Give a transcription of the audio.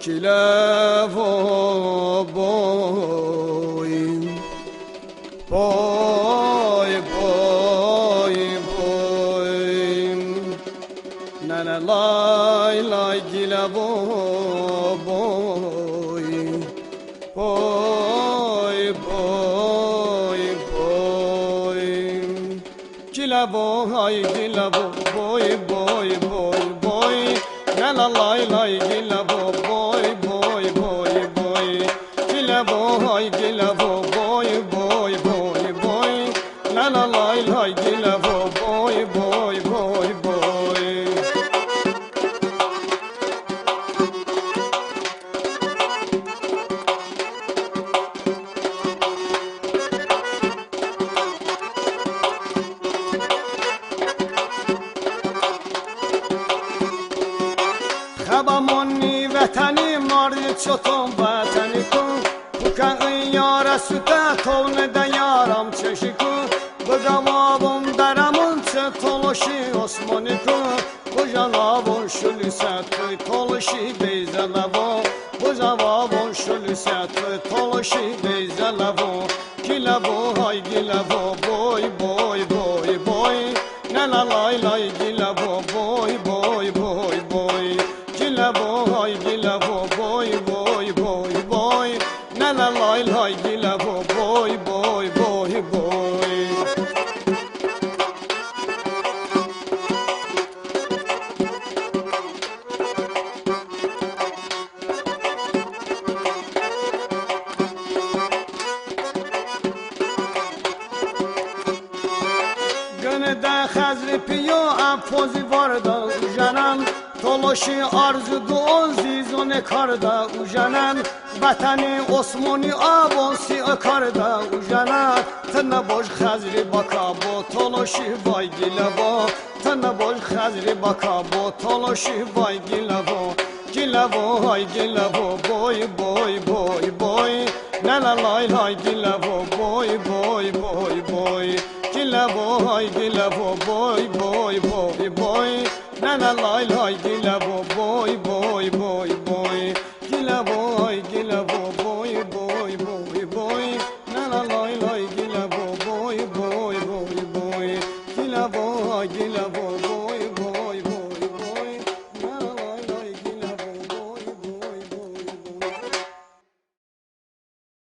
Kile boy boy boy boy nana lay lay kile boy boy boy boy kile boy boy boy boy nana lay lay kile boy boy boy boy kile boy boy boy boy boy nana lay lay kile boy boy boy boy خبامونی وطنی ماری چطور وطنی کن بکن یار سوته تون دیارم چشی کن بگوابم درمون چه تلاشی اسمانی کن بجنابون شلی ست تلاشی بیزلبا بجوابون شلی ست تلاشی بیزلبا گلبو های گلبو بوی بوی بوی بوی نلا لای لای گلبو بوی بوی بوی بوی گلبو های گلبو بوی بوی بوی بوی نلا لای لای گلبو بوی بوی بوی بوی Gönülden xəzri piyo əmpozi varda ujanən Toloşi arzu duon zizone karda ujanən Vətəni Osmani avonsi akarda ujanən Tına boş xəzri baka bo toloşi vay gilavo Tına boş xəzri baka bo toloşi vay gilavo Gilavo hay gilavo boy boy boy boy Nala lay lay gilavo boy boy boy boy Gilavo hay gilavo boy boy boy boy Nana lay lay gilavo boy boy boy boy Gilavo hay gilavo boy boy boy boy Nana lay lay gilavo boy boy boy boy Gilavo hay gilavo